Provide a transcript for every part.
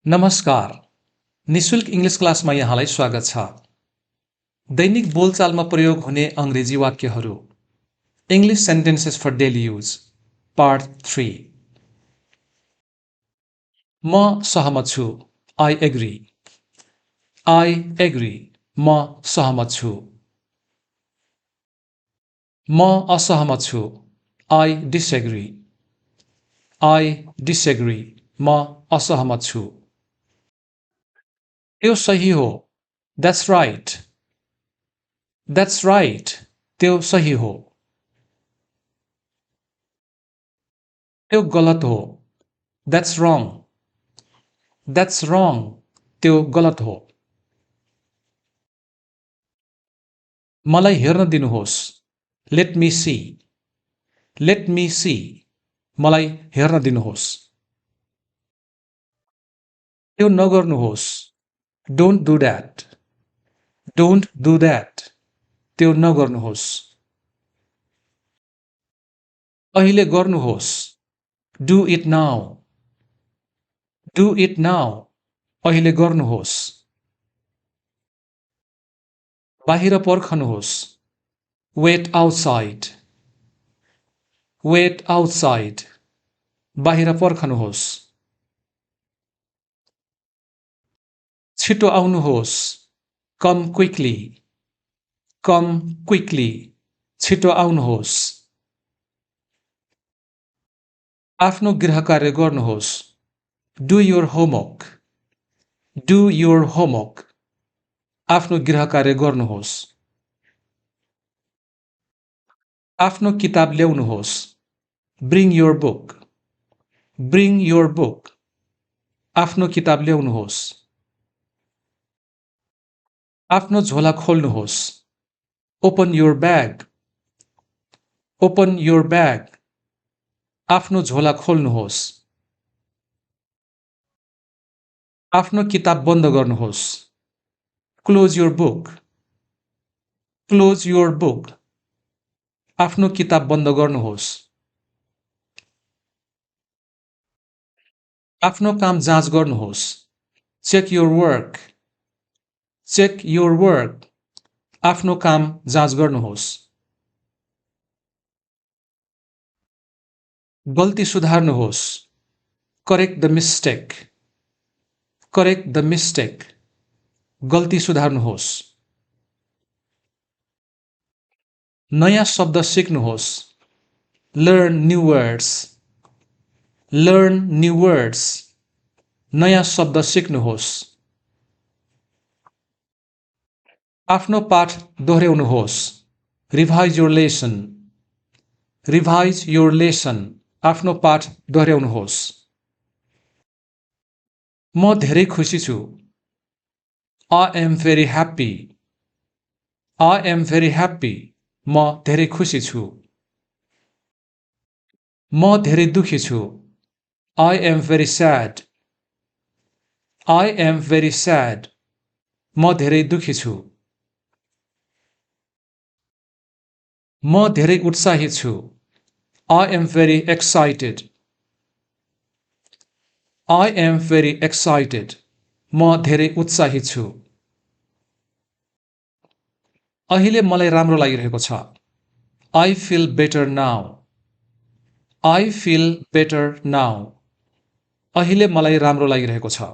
नमस्कार, निशुल्क इङ्ग्लिस क्लासमा यहाँलाई स्वागत छ। दैनिक बोलचालमा प्रयोग हुने अङ्ग्रेजी वाक्यहरू English sentences for daily use part 3। म सहमत छु, आई एग्री। आई एग्री, म सहमत छु। म असहमत छु, आई डिसएग्री। आई डिसएग्री, म असहमत छु। त्यो सही हो, द्याट्स राइट। द्याट्स राइट, त्यो सही हो। त्यो गलत हो, द्याट्स रङ। द्याट्स रङ, त्यो गलत हो। मलाई हेर्न दिनुहोस्, let me see. Let me see, मलाई हेर्न दिनुहोस्। त्यो नगर्नुहोस्, don't do that. Don't do that, त्यो नगर्नुहोस्। अहिले गर्नुहोस्, do it now. Do it now, अहिले गर्नुहोस्। बाहिर पर्खनुहोस्, वेट आउटसाइड। वेट आउटसाइड, बाहिर पर्खनुहोस्। छिटो आउनुहोस्, कम क्विकली। कम क्विकली, छिटो आउनुहोस्। आफ्नो गृहकार्य गर्नुहोस्, do your homework. Do your homework, आफ्नो गृहकार्य गर्नुहोस्। आफ्नो किताब ल्याउनुहोस्, bring your book. Bring your book, आफ्नो किताब ल्याउनुहोस्। आफ्नो झोला खोल्नुहोस्, open your bag. Open your bag, आफ्नो झोला खोल्नुहोस्। आफ्नो किताब बन्द गर्नुहोस्, close your book. Close your book, आफ्नो किताब बन्द गर्नुहोस्। आफ्नो काम जाँच गर्नुहोस्, check your work. Check your work, आफ्नो काम जाँच गर्नुहोस्। गल्ती सुधार्नुहोस्, correct the mistake. Correct the mistake, गल्ती सुधार्नुहोस्। नयाँ शब्द सिक्नुहोस्, learn new words. Learn new words, नयाँ शब्द सिक्नुहोस्। आफ्नो पाठ दोहोऱ्याउनुहोस्, revise your lesson. Revise your lesson, आफ्नो पाठ दोहोऱ्याउनुहोस्। म धेरै खुसी छु, I am very happy. I am very happy, म धेरै खुसी छु। म धेरै दुखी छु, I am very sad. I am very sad, म धेरै दुखी छु। म धेरै उत्साहित छु, I am very excited. I am very excited, म धेरै उत्साहित छु। अहिले मलाई राम्रो लागिरहेको छ, I feel better now. I feel better now, अहिले मलाई राम्रो लागिरहेको छ।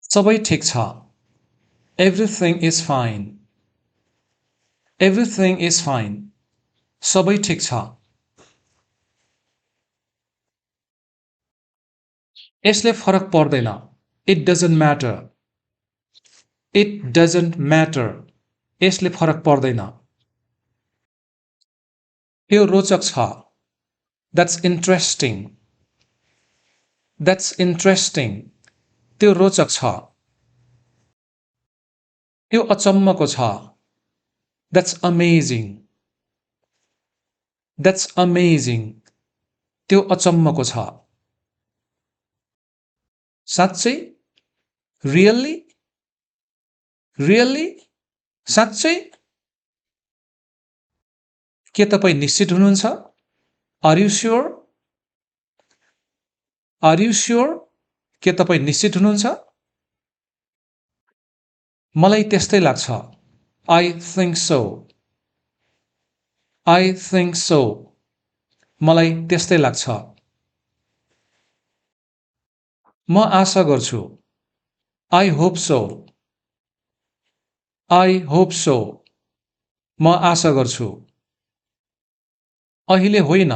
सबै ठिक छ, everything is fine. Everything is fine, सबै ठिक छ। यसले फरक पर्दैन, it doesn't matter. It doesn't matter, यसले फरक पर्दैन। त्यो रोचक छ, द्याट्स इन्ट्रेस्टिङ। द्याट्स इन्ट्रेस्टिङ, त्यो रोचक छ। त्यो अचम्मको छ, द्याट्स अमेजिङ। द्याट्स अमेजिङ, त्यो अचम्मको छ। साँच्चै, रियल्ली। रियल्ली, साँच्चै। के तपाईँ निश्चित हुनुहुन्छ? Are you sure? Are you sure? के तपाईँ निश्चित हुनुहुन्छ? मलाई त्यस्तै लाग्छ. I think so. I think so. मलाई त्यस्तै लाग्छ. म आशा गर्छु. I hope so. I hope so. म आशा गर्छु. अहिले होइन.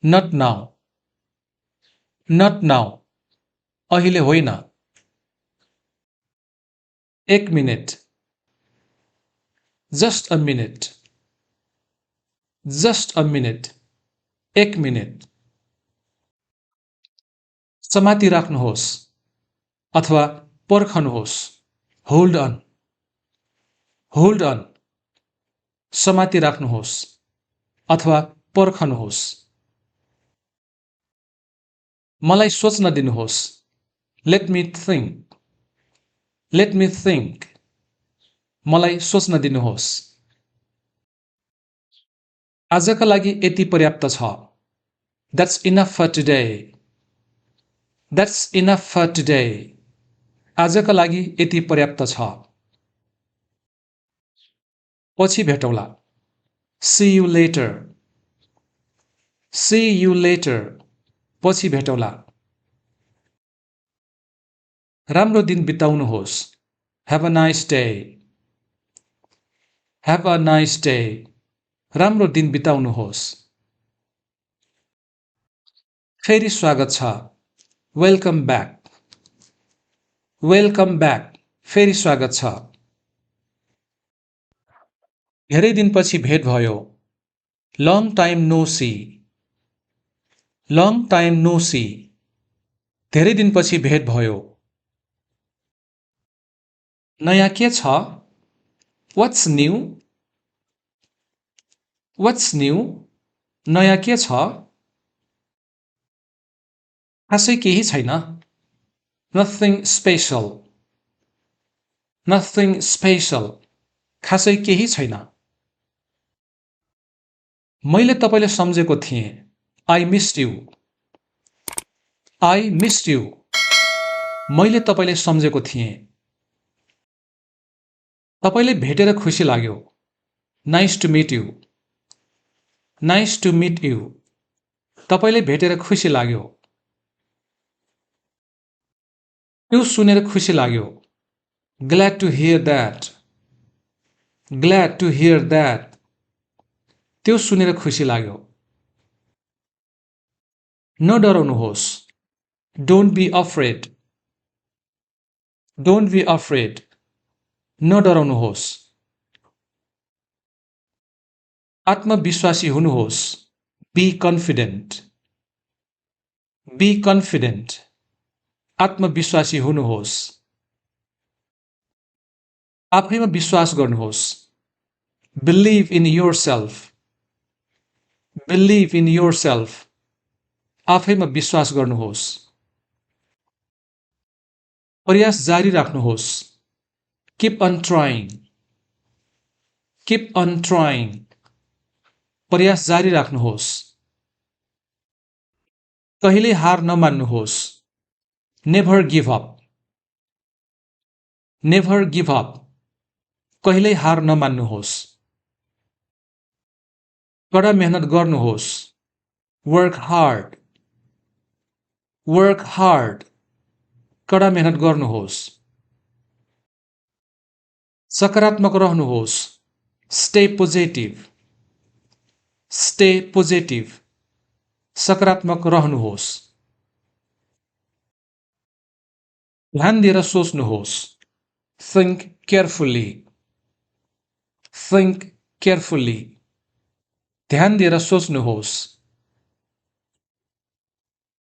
Not now. Not now. अहिले होइन. 1 minute. Just a minute. Just a minute. 1 minute. समाति राख्नुहोस् अथवा पर्खनुहोस्. Hold on. Hold on. समाति राख्नुहोस् अथवा पर्खनुहोस्. मलाई सोच्न दिनुहोस्. Let me think. Let me think. मलाई सोच्न दिनुहोस्. आजका लागि यति पर्याप्त छ. That's enough for today. That's enough for today. आजका लागि यति पर्याप्त छ. पछि भेटौँला. See you later. See you later. पछि भेटौँला. राम्रो दिन बिताउनुहोस्. Have a nice day. Have a nice day. राम्रो दिन बिताउनुहोस्. फेरि स्वागत छ. Welcome back. Welcome back. फेरि स्वागत छ. धेरै दिनपछि भेट भयो. Long time no see. Long time no see. धेरै दिनपछि भेट भयो. नयाँ के छ? What's new? What's new? नयाँ के छ? खासै केही छैन. Nothing special. Nothing special. खासै केही छैन. मैले तपाईलाई सम्झेको थिएँ. I missed you. I missed you. मैले तपाईलाई सम्झेको थिएँ. तपाईलाई भेटेर खुसी लाग्यो. Nice to meet you. Nice to meet you. तपाईलाई भेटेर खुसी लाग्यो. त्यो सुनेर खुसी लाग्यो. Glad to hear that. Glad to hear that. त्यो सुनेर खुसी लाग्यो. नडराउनुहोस्. Don't be afraid. Don't be afraid. नडराउनुहोस्. आत्मविश्वासी हुनुहोस्. Be confident. Be confident. आत्मविश्वासी हुनुहोस्. आफैमा विश्वास गर्नुहोस्. Believe in yourself. Believe in yourself. आफैमा विश्वास गर्नुहोस्. प्रयास जारी राख्नुहोस्. Keep on trying. Keep on trying. प्रयास जारी राख्नुहोस्. कहिल्यै हार नमान्नुहोस्. Never give up. Never give up. कहिल्यै हार नमान्नुहोस्. कडा मेहनत गर्नुहोस्. Work hard. Work hard. कडा मेहनत गर्नुहोस्. सकारात्मक रहनुहोस्. Stay positive. Stay positive. सकारात्मक रहनुहोस्. ध्यान दिएर सोच्नुहोस्. Think carefully. Think carefully. ध्यान दिएर सोच्नुहोस्.